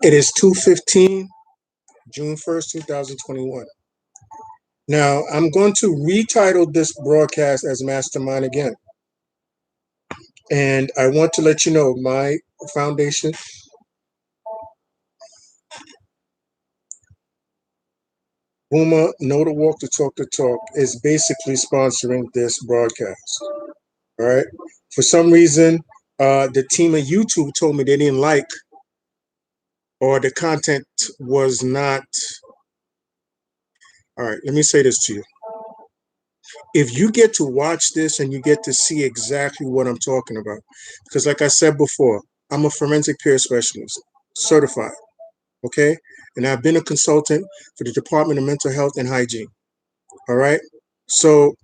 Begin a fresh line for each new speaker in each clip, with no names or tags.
It is 2:15, June 1st, 2021. Now, I'm going to retitle this broadcast as Mastermind again. And I want to let you know my foundation, B.U.M.M.A, Know to Walk, to Talk the Talk, is basically sponsoring this broadcast. All right. For some reason, the team at YouTube told me they didn't like, or the content was not. All right. Let me say this to you. If you get to watch this and you get to see exactly what I'm talking about, because like I said before, I'm a forensic peer specialist, certified, okay? And I've been a consultant for the Department of Mental Health and Hygiene, all right? So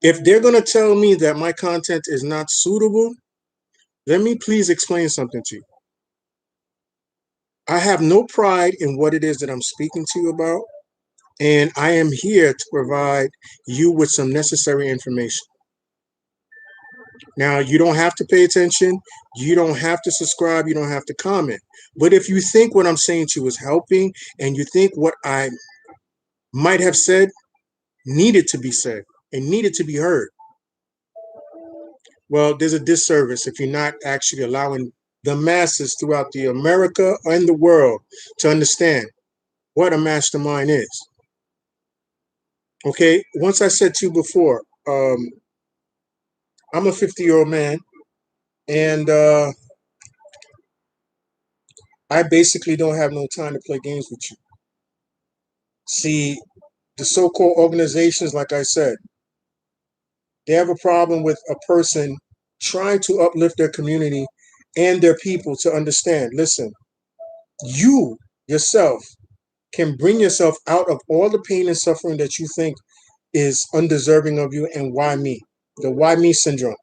if they're going to tell me that my content is not suitable, let me please explain something to you. I have no pride in what it is that I'm speaking to you about, and I am here to provide you with some necessary information. Now, you don't have to pay attention. You don't have to subscribe. You don't have to comment. But if you think what I'm saying to you is helping, and you think what I might have said needed to be said and needed to be heard, well, there's a disservice if you're not actually allowing the masses throughout the America and the world to understand what a mastermind is. Okay, once I said to you before, I'm a 50-year-old man, and I basically don't have no time to play games with you. See, the so-called organizations, like I said, they have a problem with a person trying to uplift their community and their people to understand. Listen, you yourself can bring yourself out of all the pain and suffering that you think is undeserving of you. And why me? The why me syndrome.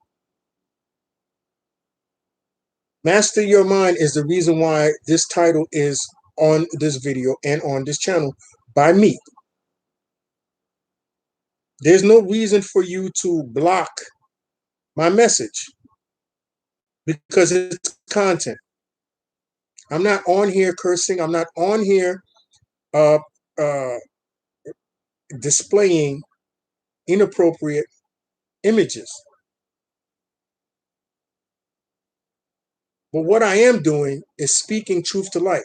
Master Your Mind is the reason why this title is on this video and on this channel by me. There's no reason for you to block my message because it's content. I'm not on here cursing. I'm not on here uh, uh, displaying inappropriate images. But what I am doing is speaking truth to light.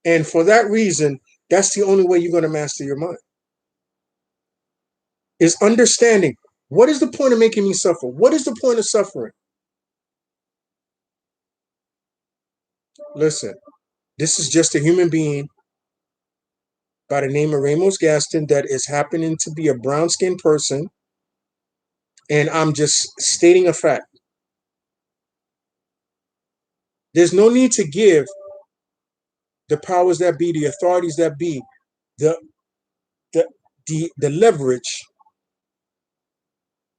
And for that reason, that's the only way you're going to master your mind. Is understanding what is the point of making me suffer? What is the point of suffering? Listen, this is just a human being by the name of Ramos Gaston that is happening to be a brown-skinned person, and I'm just stating a fact. There's no need to give the powers that be, the authorities that be, the the the leverage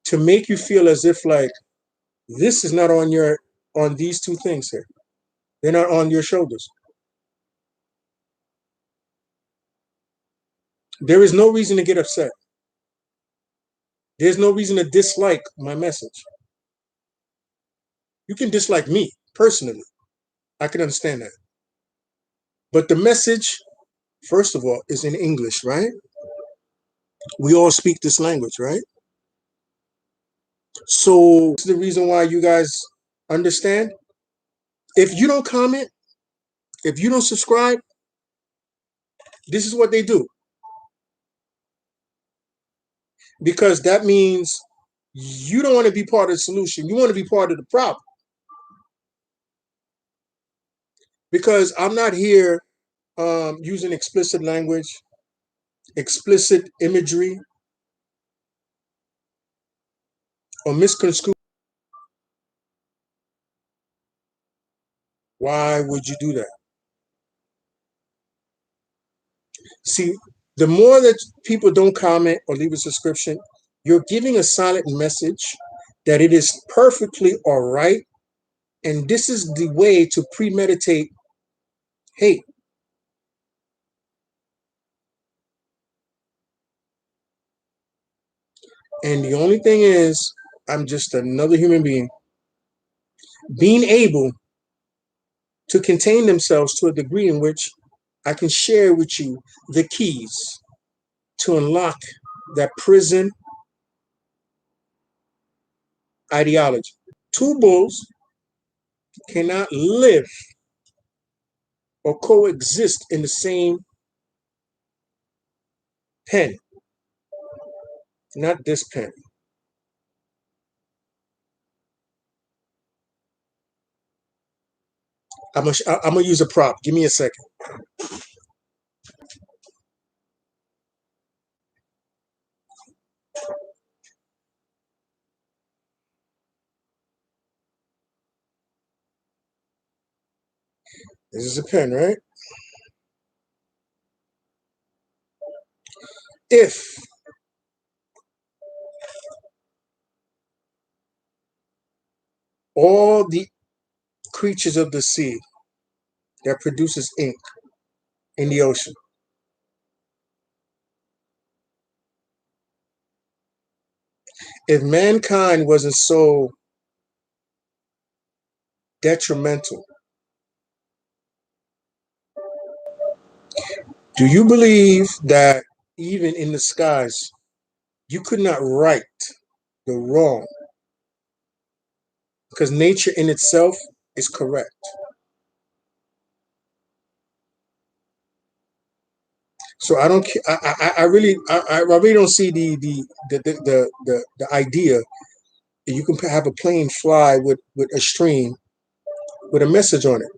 to make you feel as if like this is not on these two things here. They're not on your shoulders. There is no reason to get upset. There's no reason to dislike my message. You can dislike me personally. I can understand that. But the message, first of all, is in English, right? We all speak this language, right? So this is the reason why you guys understand. If you don't comment, if you don't subscribe, this is what they do. Because that means you don't want to be part of the solution. You want to be part of the problem. Because I'm not here using explicit language, explicit imagery, or misconstrued. Why would you do that? See, the more that people don't comment or leave a subscription, you're giving a silent message that it is perfectly all right. And this is the way to premeditate hate. And the only thing is, I'm just another human being being able to contain themselves to a degree in which I can share with you the keys to unlock that prison ideology. Two bulls cannot live or coexist in the same pen, not this pen. I'm gonna use a prop. Give me a second. This is a pen, right? If all the creatures of the sea that produces ink in the ocean, if mankind wasn't so detrimental, do you believe that even in the skies, you could not right the wrong? Because nature in itself is correct. So I don't. I really don't see the idea that you can have a plane fly with a stream with a message on it,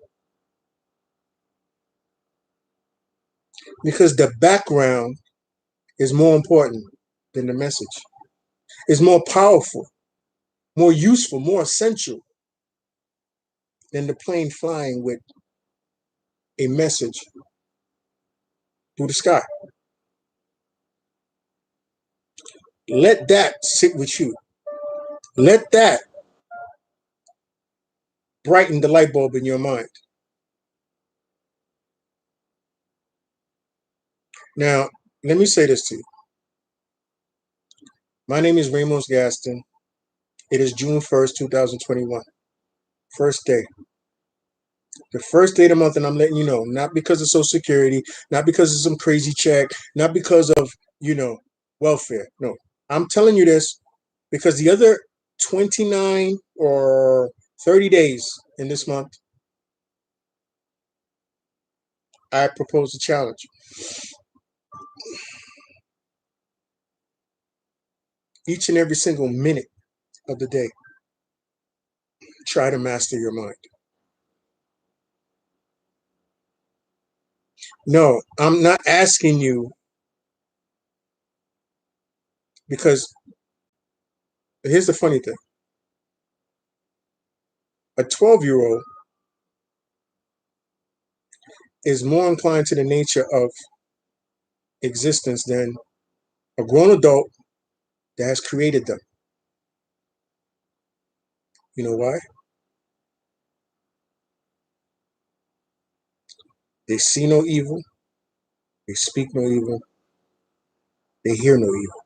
because the background is more important than the message. It's more powerful, more useful, more essential than the plane flying with a message through the sky. Let that sit with you. Let that brighten the light bulb in your mind. Now, let me say this to you. My name is Ramos Gaston. It is June 1st, 2021. First day. The first day of the month, and I'm letting you know, not because of Social Security, not because of some crazy check, not because of, you know, welfare. No. I'm telling you this because the other 29 or 30 days in this month, I propose a challenge. Each and every single minute of the day, try to master your mind. No, I'm not asking you because here's the funny thing. A 12-year-old is more inclined to the nature of existence than a grown adult that has created them. You know why? They see no evil, they speak no evil, they hear no evil.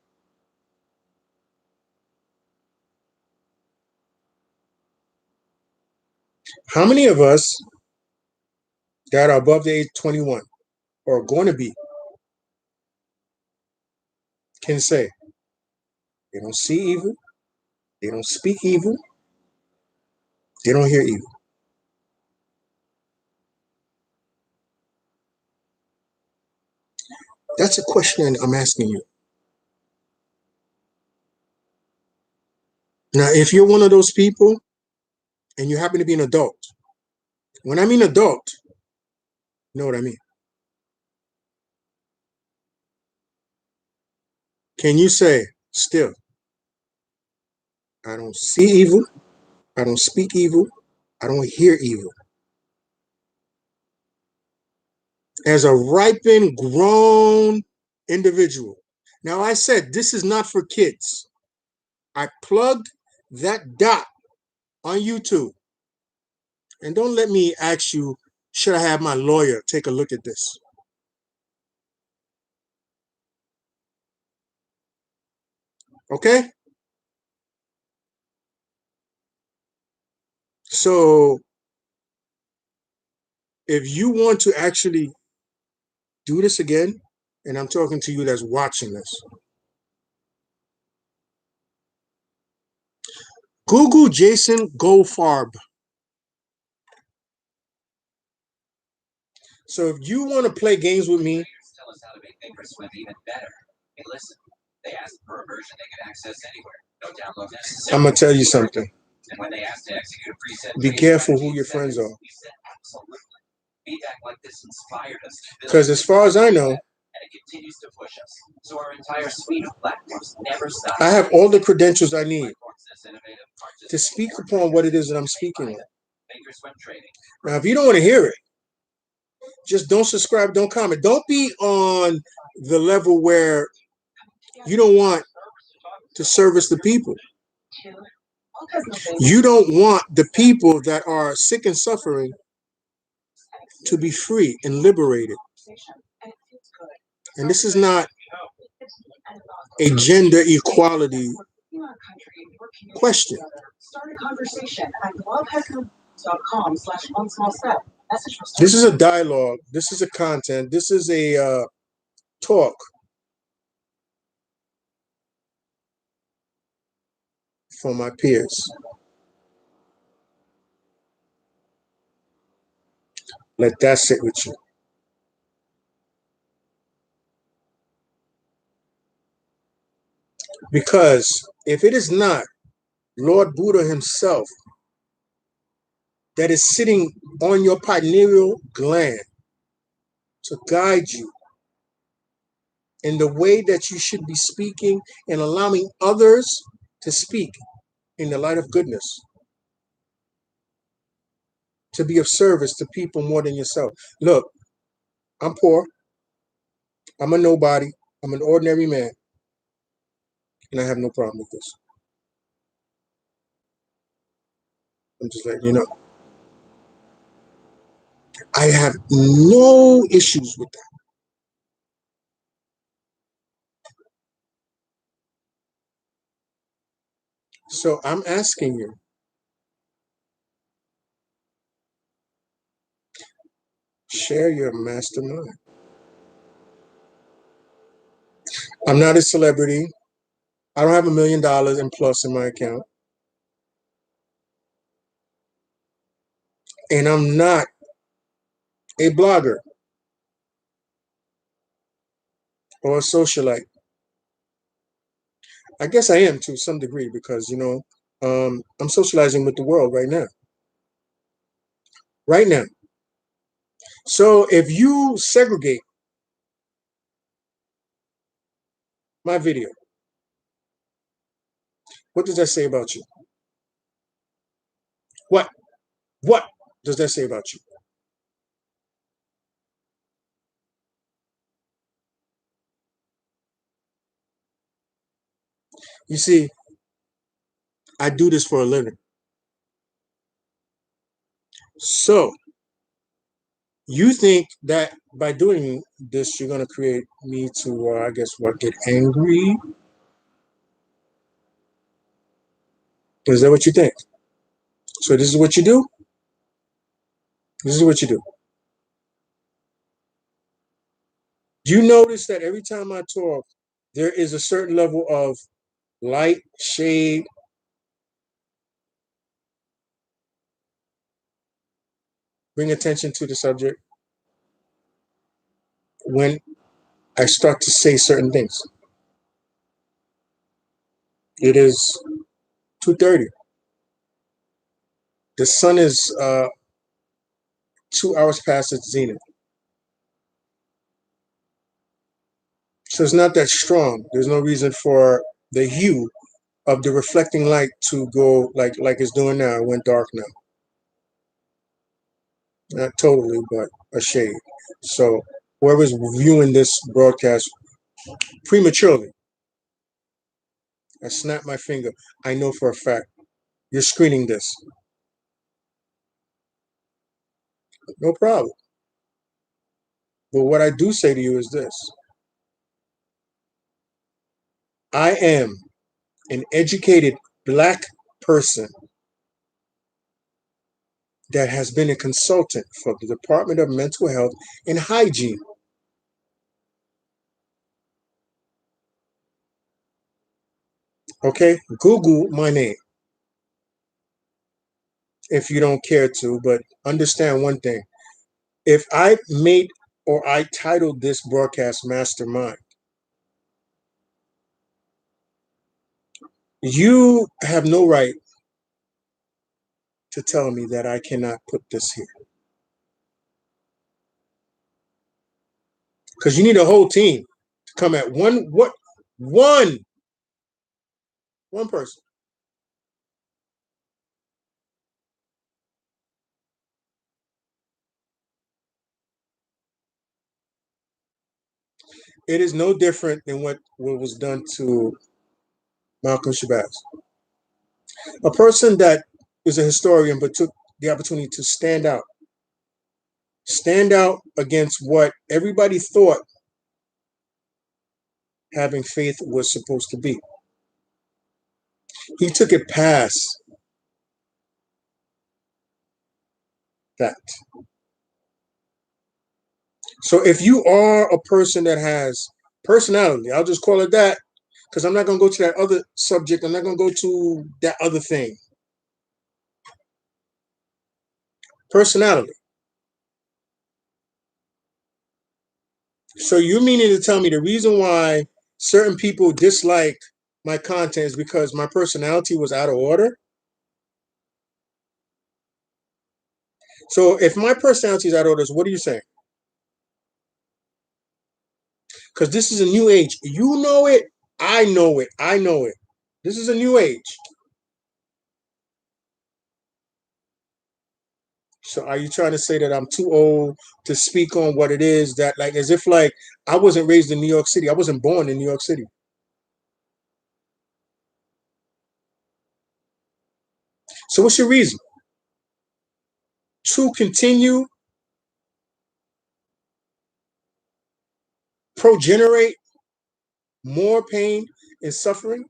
How many of us that are above the age 21 or are going to be can say they don't see evil, they don't speak evil, they don't hear evil? That's a question I'm asking you. Now, if you're one of those people and you happen to be an adult, when I mean adult, you know what I mean. Can you say, still, I don't see evil, I don't speak evil, I don't hear evil? As a ripened, grown individual. Now, I said this is not for kids. I plugged that dot on YouTube. And don't let me ask you, should I have my lawyer take a look at this? Okay? So If you want to actually do this again, and I'm talking to you that's watching this, Google Jason Goldfarb. So if you want to play games with me, tell us how to make Thinkorswim even better. Hey, listen, they asked for a version they can access anywhere. No download necessary. I'm gonna tell you something. And when they asked to execute a preset, be careful who your friends are. We said absolutely. Feedback like this inspired us. Because as far as I know, and it continues to push us. So our entire suite of platforms never stops. I have all the credentials I need to speak upon what it is that I'm speaking on. Now, if you don't want to hear it, just don't subscribe, don't comment. Don't be on the level where you don't want to service the people. You don't want the people that are sick and suffering to be free and liberated. And this is not a gender equality question. Start a conversation at lovehascom.com/one-small-step. This is a dialogue. This is a content. This is a talk for my peers. Let that sit with you. Because if it is not Lord Buddha himself that is sitting on your pineal gland to guide you in the way that you should be speaking and allowing others to speak in the light of goodness, to be of service to people more than yourself. Look, I'm poor. I'm a nobody. I'm an ordinary man. And I have no problem with this. I'm just letting you know. I have no issues with that. So I'm asking you, share your mastermind. I'm not a celebrity. I don't have $1 million and plus in my account. And I'm not a blogger or a socialite. I guess I am to some degree because, I'm socializing with the world right now. Right now. So if you segregate my video, what does that say about you? What? What does that say about you? You see, I do this for a living. So you think that by doing this, you're going to create me to, I guess, what, get angry? Is that what you think? So this is what you do? This is what you do. You notice that every time I talk, there is a certain level of light, shade, bring attention to the subject when I start to say certain things. It is 2:30. The sun is 2 hours past its zenith. So it's not that strong. There's no reason for the hue of the reflecting light to go like it's doing now. It went dark now. Not totally, but a shade. So whoever's viewing this broadcast prematurely, I snap my finger. I know for a fact you're screening this. No problem. But what I do say to you is this. I am an educated black person that has been a consultant for the Department of Mental Health and Hygiene. Okay, Google my name if you don't care to, but understand one thing. If I made or I titled this broadcast Mastermind, you have no right to tell me that I cannot put this here. Because you need a whole team to come at one one person. It is no different than what was done to Malcolm Shabazz. A person that is a historian but took the opportunity to stand out against what everybody thought having faith was supposed to be. He took it past that. So if you are a person that has personality, I'll just call it that, because I'm not going to go to that other subject. I'm not going to go to that other thing. Personality. So you meaning to tell me the reason why certain people dislike my content is because my personality was out of order? So if my personality is out of order, what are you saying? Because this is a new age. You know it. I know it. I know it. This is a new age. So are you trying to say that I'm too old to speak on what it is that, like, as if like I wasn't raised in New York City. I wasn't born in New York City. So what's your reason to continue progenerate more pain and suffering?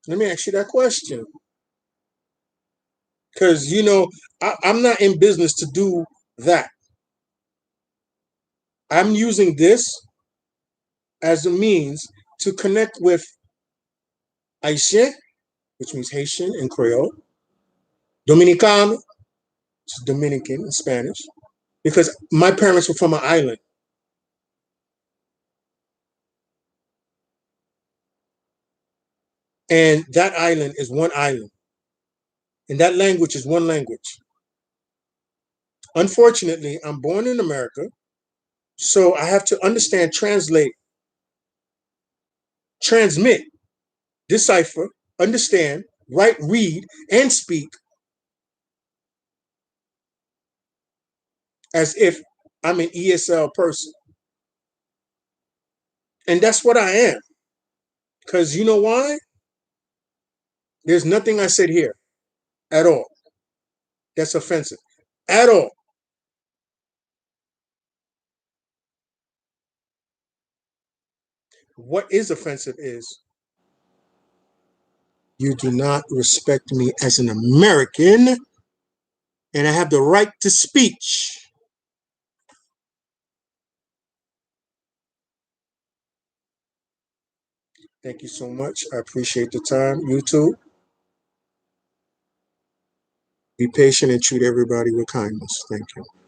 Let me ask you that question. Because I'm not in business to do that. I'm using this as a means to connect with Haitian, which means Haitian in Creole, Dominican, which is Dominican in Spanish, because my parents were from an island. And that island is one island. And that language is one language. Unfortunately, I'm born in America, so I have to understand, translate, transmit, decipher, understand, write, read, and speak as if I'm an ESL person. And that's what I am. Because you know why? There's nothing I said here at all that's offensive. At all. What is offensive is you do not respect me as an American, and I have the right to speech. Thank you so much. I appreciate the time. You too. Be patient and treat everybody with kindness. Thank you.